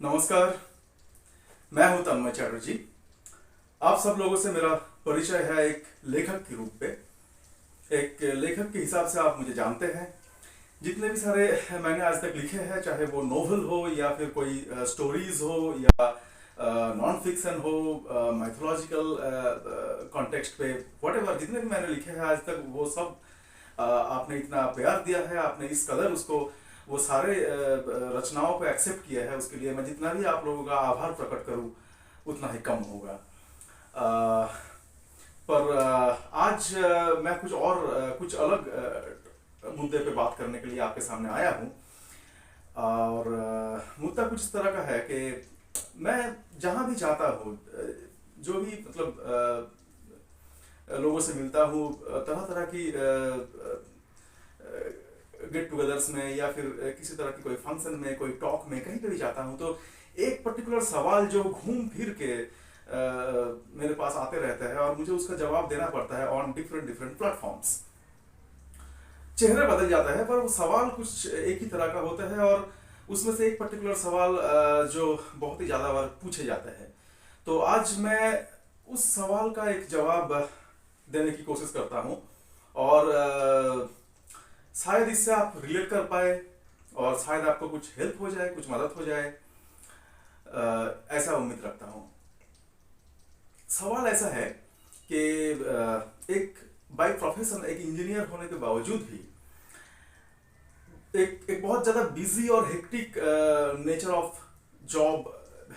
नमस्कार। मैं हूं तन्मय चैटर्जी। आप सब लोगों से मेरा परिचय है एक लेखक के रूप में। एक लेखक के हिसाब से आप मुझे जानते हैं। जितने भी सारे मैंने आज तक लिखे हैं, चाहे वो नोवेल हो या फिर कोई स्टोरीज हो या नॉन फिक्शन हो, माइथोलॉजिकल कॉन्टेक्स्ट पे, व्हाटएवर जितने भी मैंने लिखे हैं आज तक, वो सब आपने इतना प्यार दिया है, आपने इस कदर उसको वो सारे रचनाओं को एक्सेप्ट किया है, उसके लिए मैं जितना भी आप लोगों का आभार प्रकट करूं उतना ही कम होगा। अ, पर आज मैं कुछ और कुछ अलग मुद्दे पे बात करने के लिए आपके सामने आया हूं। और मुद्दा कुछ इस तरह का है कि मैं जहां भी जाता हूं, जो भी मतलब लोगों से मिलता हूँ, तरह तरह की गेट टुगेदर्स में या फिर किसी तरह की कोई फंक्शन में, कोई टॉक में, कहीं पे भी जाता हूँ, तो एक पर्टिकुलर सवाल जो घूम फिर के मेरे पास आते रहता है और मुझे उसका जवाब देना पड़ता है ऑन डिफरेंट डिफरेंट प्लेटफॉर्म्स। चेहरे बदल जाता है पर वो सवाल कुछ एक ही तरह का होता है, और उसमें से एक पर्टिकुलर सवाल जो बहुत ही ज़्यादा बार पूछे जाते हैं। तो आज मैं उस सवाल का एक जवाब देने की कोशिश करता हूँ, और शायद इससे आप रिलेट कर पाए और शायद आपको कुछ हेल्प हो जाए, कुछ मदद हो जाए, ऐसा उम्मीद रखता हूँ। सवाल ऐसा है कि एक बाय प्रोफेशन एक इंजीनियर होने के बावजूद भी, एक बहुत ज़्यादा बिजी और hectic nature of job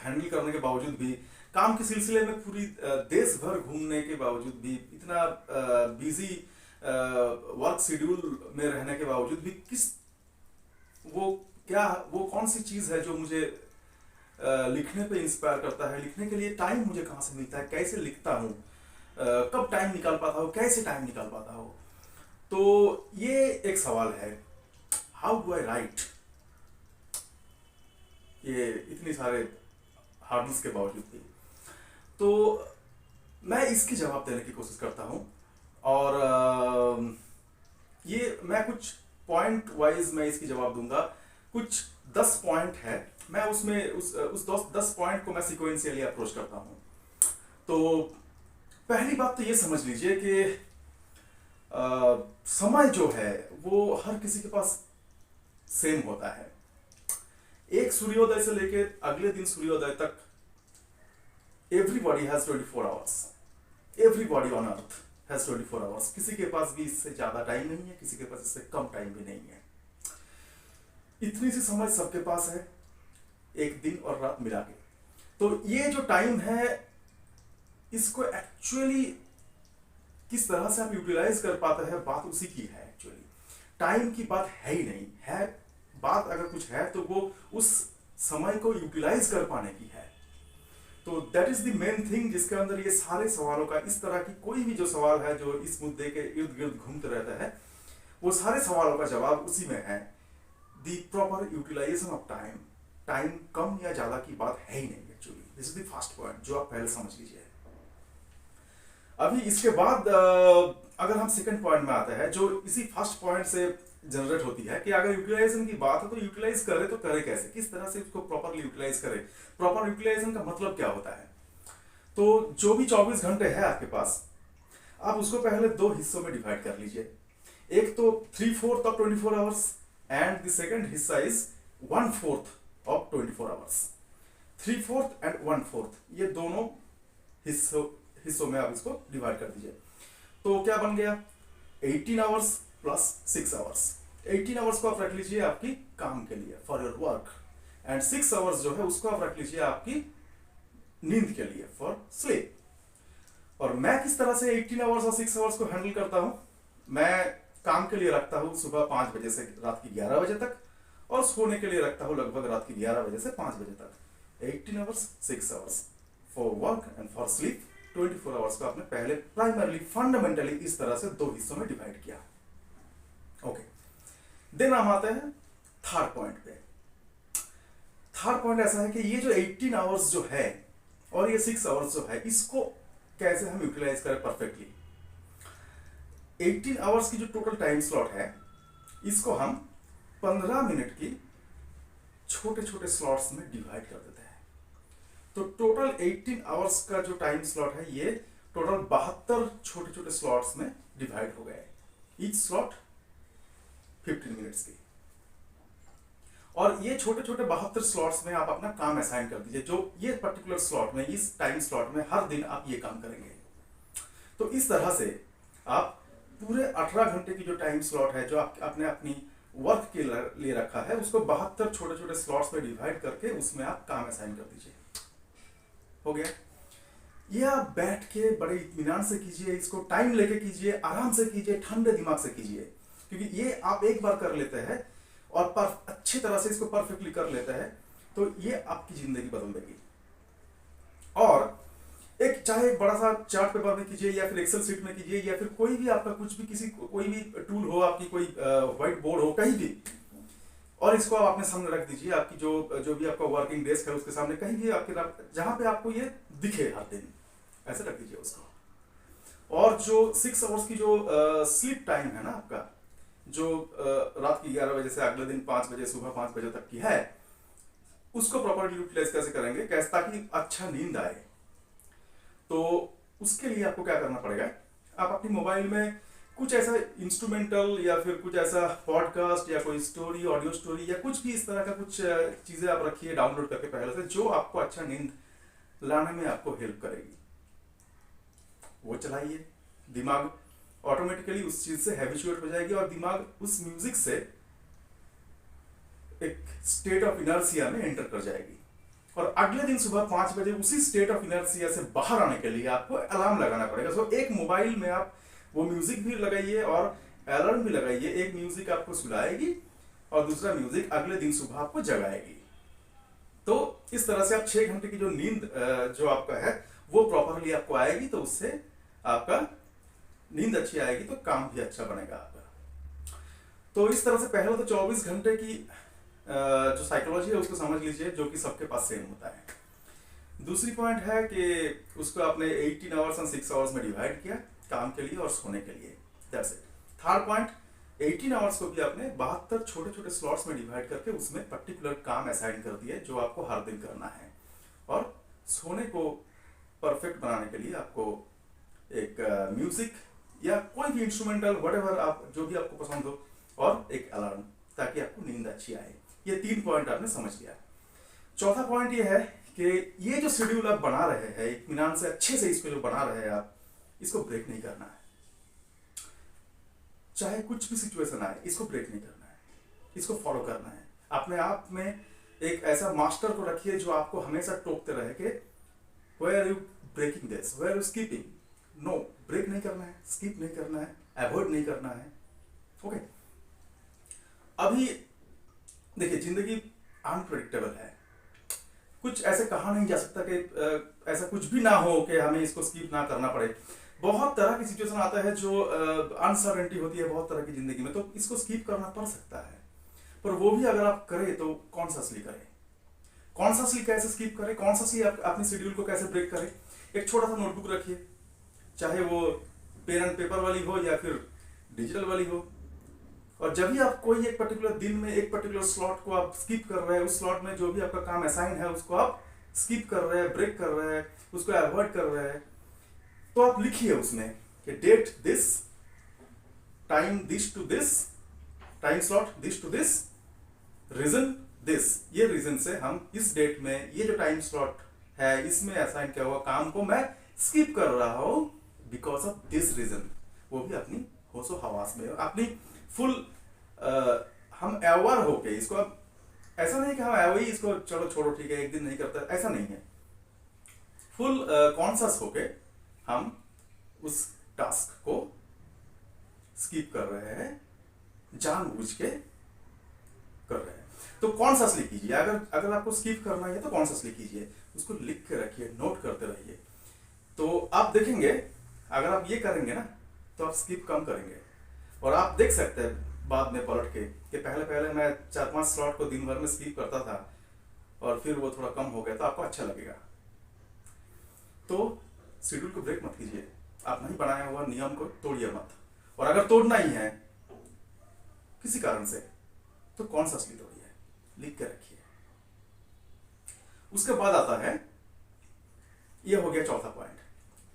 handle करने के बावजूद भी, काम के सिलसिले में पूरी देश भर घूमने के बावजूद भी, इतना बिजी वर्क शेड्यूल में रहने के बावजूद भी, वो कौन सी चीज़ है जो मुझे लिखने पे इंस्पायर करता है, लिखने के लिए टाइम मुझे कहाँ से मिलता है, कैसे लिखता हूँ, कब टाइम निकाल पाता हूँ, कैसे टाइम निकाल पाता हूँ। तो ये एक सवाल है, हाउ डू आई राइट, ये इतनी सारे हार्डल्स के बावजूद भी। तो मैं इसकी जवाब देने की कोशिश करता हूँ, और ये मैं कुछ पॉइंट वाइज मैं इसकी जवाब दूंगा। कुछ 10 पॉइंट है, मैं उसमें उस 10 पॉइंट को मैं सिक्वेंशियली अप्रोच करता हूँ। तो पहली बात तो ये समझ लीजिए कि समय जो है वो हर किसी के पास सेम होता है। एक सूर्योदय से लेकर अगले दिन सूर्योदय तक everybody has 24 hours. Everybody on earth has 24 hours. किसी के पास भी इससे ज्यादा टाइम नहीं है, किसी के पास इससे कम टाइम भी नहीं है। इतनी सी समझ सबके पास है, एक दिन और रात मिला के। तो ये जो टाइम है, इसको एक्चुअली किस तरह से आप यूटिलाइज कर पाते हैं, बात उसी की है। एक्चुअली टाइम की बात है ही नहीं है, बात अगर कुछ है तो वो उस समय को यूटिलाइज कर पाने की है। तो that is the main thing, जिसके अंदर ये सारे सवालों का, इस तरह की कोई भी जो सवाल है जो इस मुद्दे के इर्द गिर्द घूमते रहता है, वो सारे सवालों का जवाब उसी में है। The proper utilization of time. Time कम या ज्यादा की बात है ही नहीं actually. This is the first point जो आप पहले समझ लीजिए। अभी इसके बाद अगर हम सेकंड पॉइंट में आते हैं, जो इसी फर्स्ट पॉइंट से जनरेट होती है, कि अगर यूटिलाइजेशन की बात है तो यूटिलाइज करे तो करे कैसे, किस तरह से इसको प्रॉपरली यूटिलाइज करे। प्रॉपर यूटिलाइजेशन का मतलब क्या होता है? तो जो भी 24 घंटे है आपके पास, आप उसको पहले दो हिस्सों में डिवाइड कर लीजिए। एक तो 3/4 of 24 hours, and the second हिस्सा इज 1/4 ऑफ 24 आवर्स। 3/4 एंड 1/4, ये दोनों हिस्सों में आप इसको डिवाइड कर दीजिए। तो क्या बन गया? 18 आवर्स प्लस 6 आवर्स। 18 आवर्स को आप रख लीजिए आपकी काम के लिए, for your work, and 6 hours जो है उसको आप रख लीजिए आपकी नींद के लिए, फॉर स्लीप। और मैं किस तरह से 18 आवर्स और 6 आवर्स को हैंडल करता हूं? मैं काम के लिए रखता हूं सुबह 5 बजे से रात की 11 बजे तक, और सोने के लिए रखता हूं लगभग रात की 11 बजे से 5 बजे तक। 18 hours, 6 hours for work and for sleep. 24 hours को आपने पहले प्राइमरली, फंडामेंटली इस तरह से दो हिस्सों में डिवाइड किया। ओके, देन हम आते हैं थर्ड पॉइंट पे। थर्ड पॉइंट ऐसा है कि ये जो 18 आवर्स जो है और ये 6 आवर्स जो है, इसको कैसे हम यूटिलाइज करें परफेक्टली। 18 आवर्स की जो टोटल टाइम स्लॉट है, इसको हम 15 मिनट की छोटे छोटे स्लॉट्स में डिवाइड कर देते हैं। तो टोटल 18 आवर्स का जो टाइम स्लॉट है ये टोटल 72 छोटे छोटे स्लॉट्स में डिवाइड हो गए, ईच स्लॉट 15 मिनट्स की। और ये छोटे छोटे 72 स्लॉट्स में आप अपना काम असाइन कर दीजिए, जो ये पर्टिकुलर स्लॉट में, इस टाइम स्लॉट में हर दिन आप ये काम करेंगे। तो इस तरह से आप पूरे 18 घंटे की जो टाइम स्लॉट है जो आपने अपनी वर्क के लिए रखा है, उसको 72 छोटे छोटे स्लॉट्स में डिवाइड करके उसमें आप काम असाइन कर दीजिए। हो गया। ये आप बैठ के बड़े इत्मीनान से कीजिए, इसको टाइम लेके कीजिए, आराम से कीजिए, ठंडे दिमाग से कीजिए, क्योंकि ये आप एक बार कर लेते हैं और अच्छी तरह से इसको परफेक्टली कर लेते हैं तो ये आपकी जिंदगी बदल देगी। और एक चाहे एक बड़ा सा चार्ट पेपर में कीजिए या फिर एक्सेल शीट में कीजिए या फिर कोई भी आपका कुछ भी कोई भी टूल हो, आपकी कोई व्हाइट बोर्ड हो, कहीं भी, और इसको आप अपने सामने रख दीजिए, आपकी जो भी आपका वर्किंग डेस्क है उसके सामने, कहीं भी आपके जहां पे आपको ये दिखे हर दिन, ऐसे रख दीजिए उसको। और जो 6 आवर्स की जो स्लीप टाइम है ना आपका, जो रात की 11 बजे से अगले दिन 5 बजे, सुबह 5 बजे तक की है, उसको प्रॉपर्ली यूटिलाइज कैसे करेंगे, कैसे ताकि अच्छा नींद आए। तो उसके लिए आपको क्या करना पड़ेगा, आप अपनी मोबाइल में कुछ ऐसा इंस्ट्रूमेंटल या फिर कुछ ऐसा पॉडकास्ट या कोई स्टोरी, ऑडियो स्टोरी या कुछ भी इस तरह का कुछ चीजें आप रखिए डाउनलोड करके पहले से, जो आपको अच्छा नींद लाने में आपको हेल्प करेगी, वो चलाइए। दिमाग ऑटोमेटिकली उस चीज से हैबिचुएट हो जाएगी और दिमाग उस म्यूजिक से एक स्टेट ऑफ इनर्सिया में एंटर कर जाएगी। और अगले दिन सुबह 5 बजे उसी स्टेट ऑफ इनर्सिया से बाहर आने के लिए आपको अलार्म लगाना पड़ेगा। सो एक मोबाइल में आप वो म्यूजिक भी लगाइए और अलार्म भी लगाइए, एक म्यूजिक आपको सुलाएगी और दूसरा म्यूजिक अगले दिन सुबह आपको जगाएगी। तो इस तरह से आप 6 घंटे की जो नींद जो आपका है वो प्रॉपरली आपको आएगी, तो उससे आपका नींद अच्छी आएगी तो काम भी अच्छा बनेगा आपका। तो इस तरह से पहले तो 24 घंटे की जो साइकोलॉजी है उसको समझ लीजिए, जो कि सबके पास सेम होता है। दूसरी पॉइंट है कि उसको आपने 18 आवर्स और 6 आवर्स में डिवाइड किया काम के लिए और सोने के लिए, that's it. Third point, 18 hours को भी आपने 72 छोटे छोटे स्लॉट्स में डिवाइड करके उसमें पर्टिकुलर काम असाइन कर दिए जो आपको हर दिन करना है। और सोने को परफेक्ट बनाने के लिए आपको एक म्यूजिक या कोई भी इंस्ट्रूमेंटल व्हाटएवर आप जो भी आपको पसंद हो, और एक अलार्म, ताकि आपको नींद अच्छी आए। ये 3 पॉइंट आपने समझ लिया। चौथा पॉइंट ये है कि ये जो शेड्यूल आप बना रहे हैं, इत्मीनान से अच्छे से इसको जो बना रहे हैं आप, इसको ब्रेक नहीं करना है। चाहे कुछ भी सिचुएशन आए, इसको ब्रेक नहीं करना है, इसको फॉलो करना है। अपने आप में एक ऐसा मास्टर को रखिए जो आपको हमेशा टोकते रहे कि where are you breaking this, where are you skipping. No, break नहीं करना है, स्किप नहीं करना है, अवॉइड नहीं करना है। ओके। अभी देखिए, जिंदगी अनप्रेडिक्टेबल है, कुछ ऐसे कहा नहीं जा सकता कि ऐसा कुछ भी ना हो कि हमें इसको स्किप ना करना पड़े। बहुत तरह की सिचुएशन आता है जो अनसर्टेनिटी होती है बहुत तरह की जिंदगी में, तो इसको स्किप करना पड़ सकता है। पर वो भी अगर आप करें तो कॉन्शियसली करें। कॉन्शियसली कैसे स्किप करें, कॉन्शियसली अपने शेड्यूल को कैसे ब्रेक करें। एक छोटा सा नोटबुक रखिए, चाहे वो पेन एंड पेपर वाली हो या फिर डिजिटल वाली हो, और जब भी आप कोई एक पर्टिकुलर दिन में एक पर्टिकुलर स्लॉट को आप स्किप कर रहे हैं, उस स्लॉट में जो भी आपका काम असाइन है उसको आप स्किप कर रहे हैं, ब्रेक कर रहे हैं, उसको अवॉइड कर रहे हैं, तो आप लिखिए उसमें कि date this, time this to this, time slot this to this, reason this. ये रीजन से हम इस डेट में ये जो टाइम स्लॉट है इसमें असाइन किया हुआ काम को मैं स्किप कर रहा हूं बिकॉज ऑफ दिस रीजन। वो भी अपनी होशो हवास में, अपनी फुल हम अवेयर होके इसको, अब ऐसा नहीं कि हम वही इसको चलो छोड़ो ठीक है एक दिन नहीं करता, ऐसा नहीं है। फुल कॉन्शियस होके हम उस टास्क को स्किप कर रहे हैं, जानबूझ के कर रहे हैं। तो कॉन्शियसली कीजिए। अगर आपको स्किप करना है तो कॉन्शियसली कीजिए, उसको लिख के रखिए, नोट करते रहिए। तो आप देखेंगे अगर आप ये करेंगे ना तो आप स्किप कम करेंगे। और आप देख सकते हैं बाद में पलट के कि पहले मैं 4-5 स्लॉट को दिन भर में स्किप करता था और फिर वो थोड़ा कम हो गया, तो आपको अच्छा लगेगा। तो शेड्यूल को ब्रेक मत कीजिए, आप नहीं बनाया हुआ नियम को तोड़िए मत। और अगर तोड़ना ही है किसी कारण से तो कॉन्शियसली तोड़िए, लिख के रखिए। उसके बाद आता है, ये हो गया चौथा पॉइंट।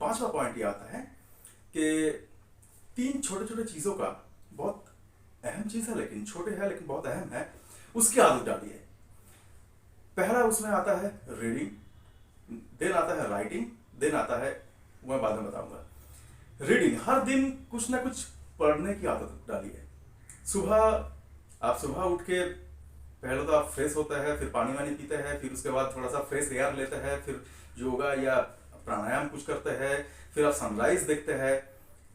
पांचवा पॉइंट ये आता है कि 3 छोटे छोटे चीजों का, बहुत अहम चीज है लेकिन छोटे है लेकिन बहुत अहम है, उसकी आदत डालिए। पहला उसमें आता है रीडिंग, देन आता है राइटिंग, देन आता है, वो मैं बाद में बताऊंगा। रीडिंग, हर दिन कुछ ना कुछ पढ़ने की आदत डालिए। सुबह उठ के पहले तो आप फ्रेश होते हैं, फिर पानी वानी पीते हैं, फिर उसके बाद थोड़ा सा फ्रेश एयर लेते हैं, फिर योगा या प्राणायाम कुछ करते हैं, फिर आप सनराइज देखते हैं।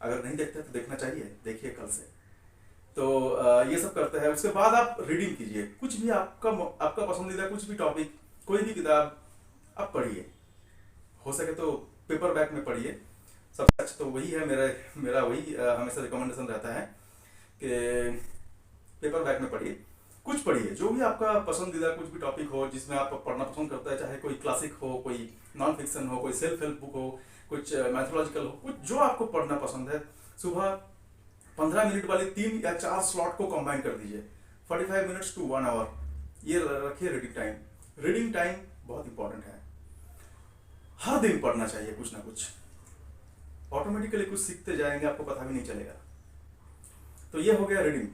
अगर नहीं देखते तो देखना चाहिए, देखिए कल से। तो ये सब करते हैं। उसके बाद आप रीडिंग कीजिए, कुछ भी आपका पसंदीदा कुछ भी टॉपिक, कोई भी किताब आप पढ़िए। हो सके तो पेपर बैक में पढ़िए, सबसे अच्छा तो वही है। मेरा वही हमेशा रिकमेंडेशन रहता है कि पेपर बैक में पढ़िए, कुछ पढ़िए जो भी आपका पसंदीदा कुछ भी टॉपिक हो जिसमें आप पढ़ना पसंद करते हैं, चाहे कोई क्लासिक हो, कोई नॉन फिक्शन हो, कोई सेल्फ हेल्प बुक हो, कुछ मैथोलॉजिकल हो, कुछ जो आपको पढ़ना पसंद है। सुबह 15 मिनट वाले 3 या 4 स्लॉट को कंबाइन कर दीजिए, 45 मिनट्स टू 1 आवर, ये रखिए रीडिंग टाइम। रीडिंग टाइम बहुत इंपॉर्टेंट है, हर दिन पढ़ना चाहिए कुछ ना कुछ। ऑटोमेटिकली कुछ सीखते जाएंगे, आपको पता भी नहीं चलेगा। तो ये हो गया रीडिंग।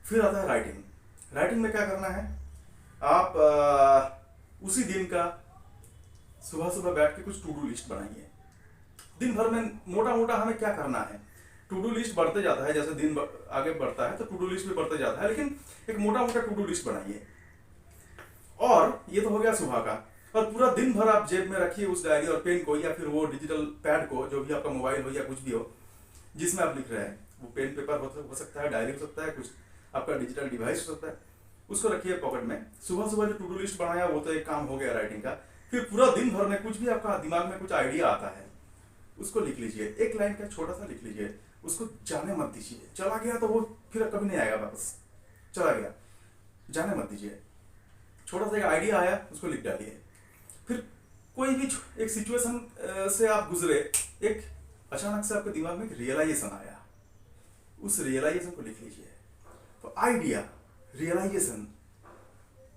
फिर आता है राइटिंग। राइटिंग में क्या करना है, आप उसी दिन का सुबह सुबह बैठ के कुछ टू डू लिस्ट बनाइए। दिन भर में मोटा मोटा हमें क्या करना है, टू डू लिस्ट बढ़ते जाता है, जैसे दिन आगे बढ़ता है तो टू डू लिस्ट भी बढ़ते जाता है, लेकिन एक मोटा मोटा टू डू लिस्ट बनाइए। और ये तो हो गया सुबह का। और पूरा दिन भर आप जेब में रखिए उस डायरी और पेन को, या फिर वो डिजिटल पैड को, जो भी आपका मोबाइल हो या कुछ भी हो जिसमें आप लिख रहे हैं। वो पेन पेपर हो सकता है, डायरी हो सकता है, कुछ आपका डिजिटल डिवाइस हो सकता है, उसको रखिए पॉकेट में। सुबह सुबह जो टू डू लिस्ट बनाया वो तो एक काम हो गया राइटिंग का। फिर पूरा दिन भर में कुछ भी आपका दिमाग में कुछ आइडिया आता है उसको लिख लीजिए, एक लाइन का छोटा सा लिख लीजिए, उसको जाने मत दीजिए। चला गया तो वो फिर कभी नहीं आएगा वापस, चला गया, जाने मत दीजिए। छोटा सा एक आइडिया आया उसको लिख डालिए। फिर कोई भी एक सिचुएशन से आप गुजरे, एक अचानक से आपके दिमाग में एक रियलाइजेशन आया, उस रियलाइजेशन को लिख लीजिए। तो आइडिया, रियलाइजेशन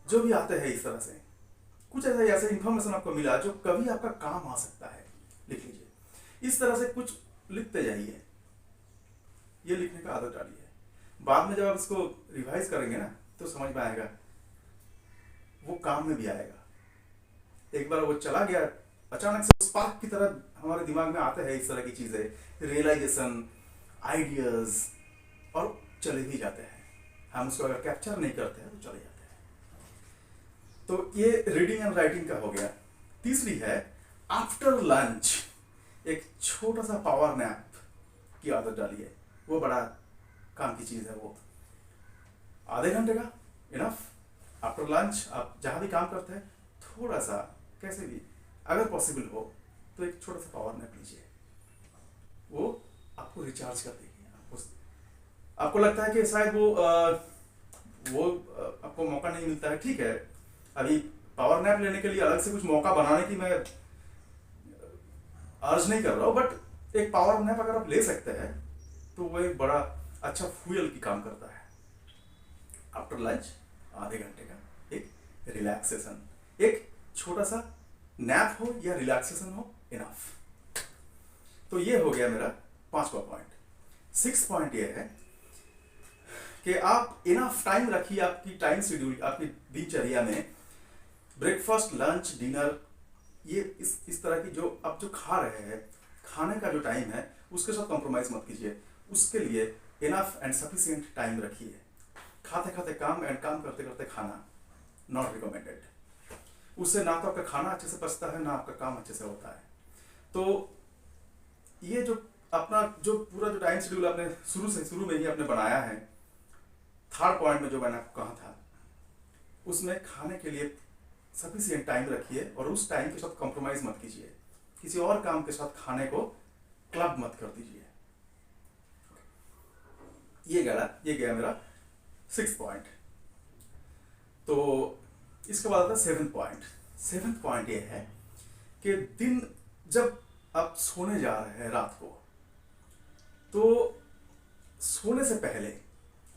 जो भी आते हैं इस तरह से, कुछ ऐसा इंफॉर्मेशन आपको मिला जो कभी आपका काम आ सकता है, लिख लीजिए। इस तरह से कुछ लिखते जाइए, ये लिखने का आदत डालिए। बाद में जब आप इसको रिवाइज करेंगे ना तो समझ में आएगा, वो काम में भी आएगा। एक बार वो चला गया, अचानक से स्पार्क की तरह हमारे दिमाग में आते हैं इस तरह की चीजें, रियलाइजेशन, आइडियाज, और चले भी जाते हैं। हम उसको अगर कैप्चर नहीं करते हैं तो चले जाते हैं। तो ये रीडिंग एंड राइटिंग का हो गया। तीसरी है आफ्टर लंच एक छोटा सा पावर नैप की आदत डालिए। वो बड़ा काम की चीज है, वो आधे घंटे का इनफ। आफ्टर लंच आप जहां भी काम करते हैं थोड़ा सा, कैसे भी अगर पॉसिबल हो तो एक छोटा सा पावर नैप लीजिए, वो आपको रिचार्ज कर देगी। आपको लगता है कि शायद वो आपको मौका नहीं मिलता है, ठीक है, अभी पावर नैप लेने के लिए अलग से कुछ मौका बनाने की मैं अर्ज नहीं कर रहा हूँ, बट एक पावर नैप अगर आप ले सकते हैं तो वो एक बड़ा अच्छा फ्यूल की काम करता है। आफ्टर लंच आधे घंटे का एक रिलैक्सेशन, एक छोटा सा नैप हो या रिलैक्सेशन हो, इनफ। तो ये हो गया मेरा 5वां पॉइंट। 6 पॉइंट ये है कि आप इनफ टाइम रखिए आपकी टाइम शेड्यूल, आपकी दिनचर्या में। ब्रेकफास्ट, लंच, डिनर, ये इस तरह की जो आप जो खा रहे हैं, खाने का जो टाइम है उसके साथ कॉम्प्रोमाइज मत कीजिए। उसके लिए इनफ एंड सफिशिएंट टाइम रखिए। खाते खाते काम एंड काम करते करते खाना नॉट रिकमेंडेड। उससे ना तो आपका खाना अच्छे से पचता है, ना आपका काम अच्छे से होता है। तो ये जो अपना जो पूरा जो टाइम शेड्यूल आपने शुरू में ही आपने बनाया है, 3rd पॉइंट में जो मैंने आपको कहा था, उसमें खाने के लिए सफिशिएंट टाइम रखिए और उस टाइम के साथ कॉम्प्रोमाइज मत कीजिए। किसी और काम के साथ खाने को क्लब मत कर दीजिए। ये गया मेरा 6th पॉइंट। तो इसके बाद आता है 7th पॉइंट। 7th पॉइंट ये है कि दिन जब आप सोने जा रहे हैं रात को, तो सोने से पहले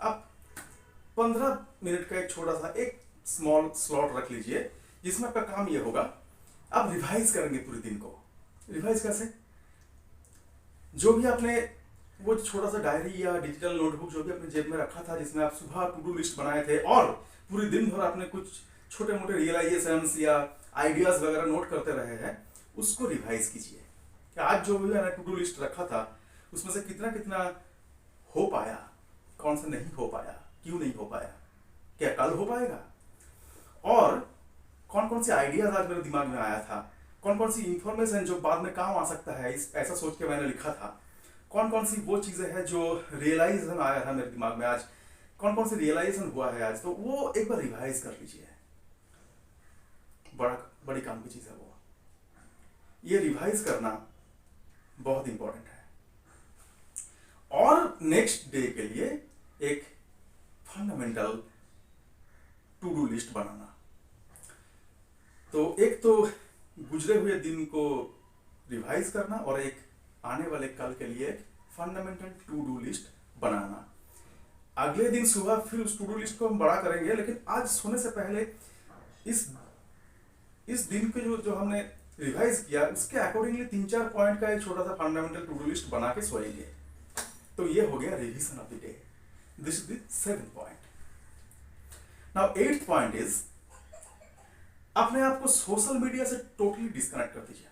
आप 15 मिनट का एक छोटा सा एक स्मॉल स्लॉट रख लीजिए जिसमें आपका काम ये होगा, आप रिवाइज करेंगे पूरे दिन को। रिवाइज कैसे? जो भी आपने वो छोटा सा डायरी या डिजिटल नोटबुक जो भी अपने जेब में रखा था, जिसमें आप सुबह टू डू लिस्ट बनाए थे और पूरे दिन भर आपने कुछ छोटे मोटे रियलाइजेशंस या आइडियाज वगैरह नोट करते रहे हैं, उसको रिवाइज कीजिए कि आज जो भी मैंने टू डू लिस्ट रखा था उसमें से कितना कितना हो पाया, कौन सा नहीं हो पाया, क्यों नहीं हो पाया, क्या कल हो पाएगा, और कौन कौन से आइडियाज आज मेरे दिमाग में आया था, कौन कौन सी इंफॉर्मेशन जो बाद में काम आ सकता है, इस ऐसा सोच के मैंने लिखा था, कौन कौन सी वो चीजें हैं जो रियलाइजेशन आया था मेरे दिमाग में आज, कौन कौन सी रियलाइजेशन हुआ है आज, तो वो एक बार रिवाइज कर लीजिए। बड़ी काम की चीज है वो। ये रिवाइज करना बहुत इंपॉर्टेंट है। और नेक्स्ट डे के लिए एक फंडामेंटल टू डू लिस्ट बनाना। तो एक तो गुजरे हुए दिन को रिवाइज करना और एक आने वाले कल के लिए एक फंडामेंटल टू डू लिस्ट बनाना। अगले दिन सुबह फिर उस टू डू लिस्ट को हम बड़ा करेंगे, लेकिन आज सोने से पहले इस दिन के जो हमने रिवाइज किया उसके अकॉर्डिंगली 3-4 पॉइंट का एक छोटा सा फंडामेंटल टू डू लिस्ट बना के सोएंगे। तो ये हो गया revision of the day. This is the 7th point. Now 8th point is अपने आप को सोशल मीडिया से टोटली डिस्कनेक्ट कर दीजिए।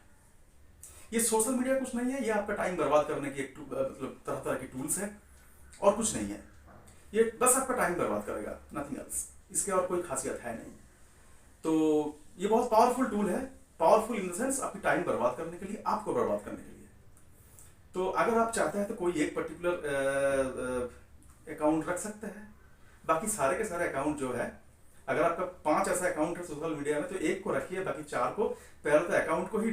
ये सोशल मीडिया कुछ नहीं है, ये आपका टाइम बर्बाद करने की एक मतलब तरह तरह की टूल्स है और कुछ नहीं है। ये बस आपका टाइम बर्बाद करेगा, नथिंग एल्स। इसके और कोई खासियत है नहीं। तो ये बहुत पावरफुल टूल है, पावरफुल इन द सेंस आपकी टाइम बर्बाद करने के लिए, आपको बर्बाद करने के लिए। तो अगर आप चाहते हैं तो कोई एक पर्टिकुलर अकाउंट रख सकते हैं। बाकी सारे के सारे अकाउंट जो है, अगर आपका 5 ऐसा अकाउंट है सोशल मीडिया में, तो एक को रखिए, बाकी 4 को पहले तो अकाउंट को ही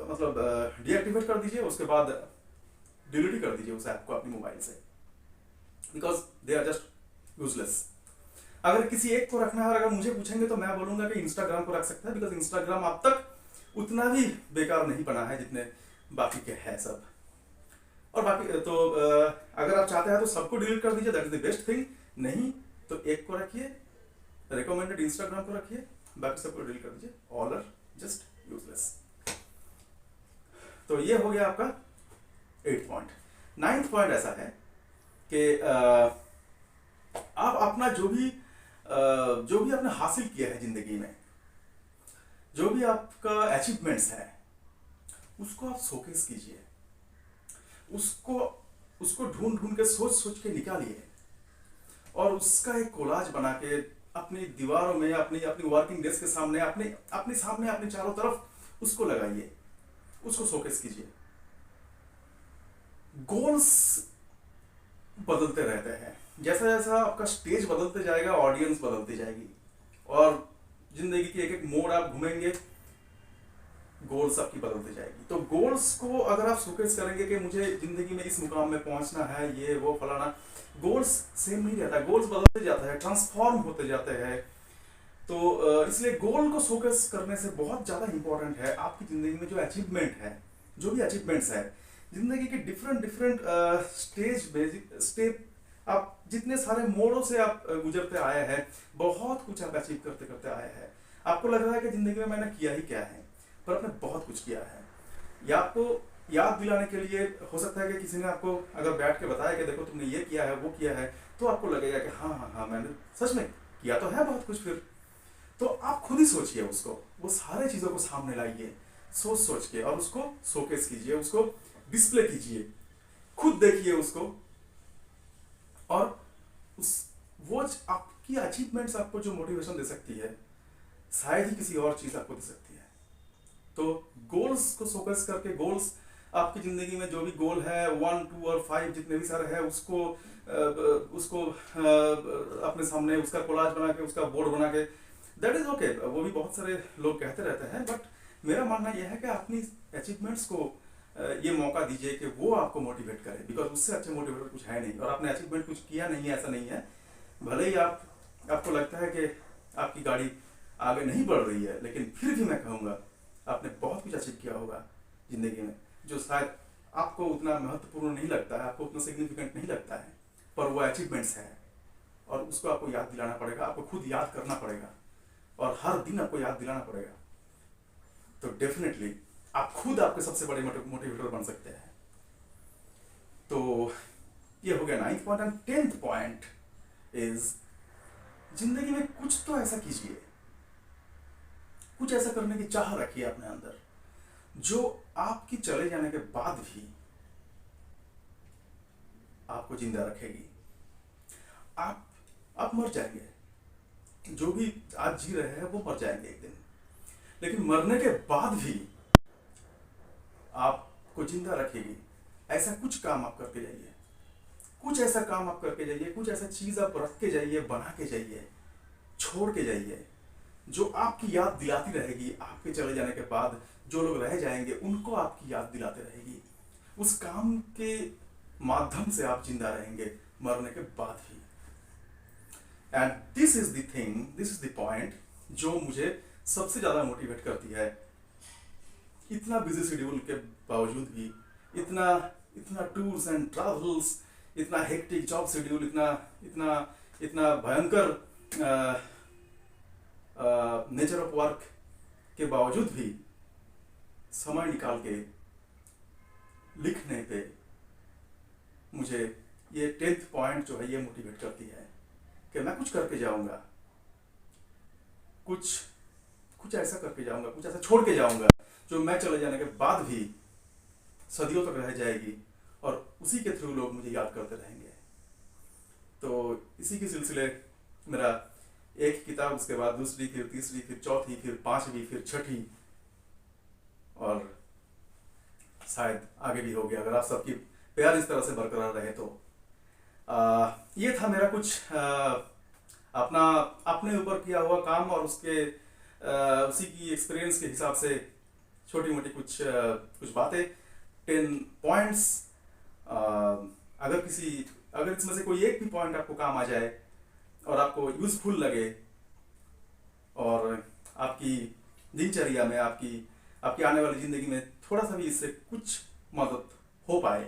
मतलब डीएक्टिवेट कर दीजिए, उसके बाद डिलीट ही कर दीजिए उस ऐप को अपनी मोबाइल से, because they are just useless. अगर किसी एक को रखना है और अगर मुझे पूछेंगे तो मैं बोलूंगा कि इंस्टाग्राम को रख सकते हैं, बिकॉज इंस्टाग्राम अब तक उतना भी बेकार नहीं बना है जितने बाकी के हैं सब। और बाकी तो अगर आप चाहते हैं तो सबको डिलीट कर दीजिए, that is the best thing. नहीं तो एक को रखिए, रिकमेंडेड इंस्टाग्राम को रखिए, बाकी सबको डिलीट कर दीजिए। All are just useless. तो ये हो गया आपका 8th पॉइंट। 9th पॉइंट ऐसा है कि आप अपना जो भी आपने हासिल किया है जिंदगी में, जो भी आपका अचीवमेंट्स है, उसको आप शोकेस कीजिए। उसको ढूंढ ढूंढ के सोच के निकालिए और उसका एक कोलाज बना के अपनी दीवारों में, अपनी वर्किंग डेस्क के सामने, अपने सामने, अपने चारों तरफ उसको लगाइए, उसको शोकेस कीजिए। गोल्स बदलते रहते हैं, जैसा जैसा आपका स्टेज बदलते जाएगा ऑडियंस बदलती जाएगी और जिंदगी की एक एक मोड़ आप घूमेंगे, गोल्स आपकी बदलती जाएगी। तो गोल्स को अगर आप शोकेस करेंगे कि मुझे जिंदगी में इस मुकाम में पहुंचना है, ये वो फलाना, गोल्स सेम नहीं रहता, गोल्स बदलते जाता है, ट्रांसफॉर्म होते जाते हैं। तो इसलिए गोल को शोकेस करने से बहुत ज्यादा इंपॉर्टेंट है आपकी जिंदगी में जो अचीवमेंट है, जो भी अचीवमेंट्स है जिंदगी के डिफरेंट स्टेप, आप जितने सारे मोड़ों से आप गुजरते आए हैं, बहुत कुछ आप अचीव करते करते आए हैं। आपको लग रहा है कि जिंदगी में मैंने किया ही क्या है, पर आपने बहुत कुछ किया है। या आपको याद दिलाने के लिए हो सकता है कि किसी ने आपको अगर बैठ के बताया कि देखो तुमने ये किया है, वो किया है, तो आपको लगेगा कि हाँ मैंने सच में किया तो है बहुत कुछ। फिर तो आप खुद ही सोचिए उसको, वो सारे चीजों को सामने लाइए सोच के और उसको शोकेस कीजिए, उसको डिस्प्ले कीजिए, खुद देखिए उसको। और वो आपकी अचीवमेंट्स आपको जो मोटिवेशन दे सकती है, शायद ही किसी और चीज आपको दे सकती है। तो गोल्स को फोकस करके, गोल्स आपकी जिंदगी में जो भी गोल है 1, 2 और 5 जितने भी सारे हैं, उसको अपने सामने उसका कोलाज बना के, उसका बोर्ड बना के, दैट इज ओके। वो भी बहुत सारे लोग कहते रहते हैं, बट मेरा मानना यह है कि अपनी अचीवमेंट्स को ये मौका दीजिए कि वो आपको मोटिवेट करे, बिकॉज उससे अच्छे मोटिवेटर कुछ है नहीं। और आपने अचीवमेंट कुछ किया नहीं है ऐसा नहीं है, भले ही आपको लगता है कि आपकी गाड़ी आगे नहीं बढ़ रही है, लेकिन फिर भी मैं कहूँगा आपने बहुत कुछ अचीव किया होगा जिंदगी में, जो शायद आपको उतना महत्वपूर्ण नहीं लगता है, आपको उतना सिग्निफिकेंट नहीं लगता है, पर वो अचीवमेंट्स है और उसको आपको याद दिलाना पड़ेगा, आपको खुद याद करना पड़ेगा और हर दिन आपको याद दिलाना पड़ेगा। तो डेफिनेटली आप खुद आपके सबसे बड़े मोटिवेटर बन सकते हैं। तो ये हो गया 9th point. And 10th point is, जिंदगी में कुछ तो ऐसा कीजिए, कुछ ऐसा करने की चाह रखिए अपने अंदर जो आपकी चले जाने के बाद भी आपको जिंदा रखेगी। आप मर जाएंगे, जो भी आज जी रहे हैं वो मर जाएंगे एक दिन, लेकिन मरने के बाद भी आपको जिंदा रखेगी। ऐसा कुछ काम आप करके जाइए, कुछ ऐसा काम आप करके जाइए, कुछ ऐसा चीज आप रख के जाइए, बना के जाइए, छोड़ के जाइए, जो आपकी याद दिलाती रहेगी। आपके चले जाने के बाद जो लोग रह जाएंगे उनको आपकी याद दिलाते रहेगी। उस काम के माध्यम से आप जिंदा रहेंगे मरने के बाद भी। And this is the thing, this is the point जो मुझे सबसे ज्यादा मोटिवेट करती है। इतना बिजी शेड्यूल के बावजूद भी, इतना टूर्स एंड ट्रैवल्स, इतना हेक्टिक जॉब शेड्यूल, इतना भयंकर नेचर ऑफ वर्क के बावजूद भी समय निकाल के लिखने पे मुझे ये 10th पॉइंट जो है ये मोटिवेट करती है कि मैं कुछ करके जाऊंगा, कुछ ऐसा करके जाऊंगा, कुछ ऐसा छोड़ के जाऊंगा जो मैं चले जाने के बाद भी सदियों तक रह जाएगी और उसी के थ्रू लोग मुझे याद करते रहेंगे। तो इसी के सिलसिले मेरा एक किताब, उसके बाद दूसरी, फिर तीसरी, फिर चौथी, फिर पांचवी, फिर छठी, और शायद आगे भी हो गया अगर आप सबकी प्यार इस तरह से बरकरार रहे तो। ये था मेरा कुछ अपने ऊपर किया हुआ काम और उसी की एक्सपीरियंस के हिसाब से छोटी मोटी कुछ बातें, 10 पॉइंट्स। अगर इसमें से कोई एक भी पॉइंट आपको काम आ जाए और आपको यूजफुल लगे और आपकी दिनचर्या में, आपकी आने वाली जिंदगी में थोड़ा सा भी इससे कुछ मदद हो पाए,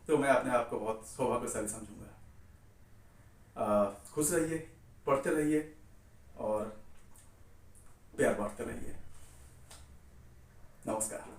तो मैं अपने आप को बहुत सौभाग्यशाली समझूंगा। खुश रहिए, पढ़ते रहिए और प्यार बांटते रहिए। नमस्कार।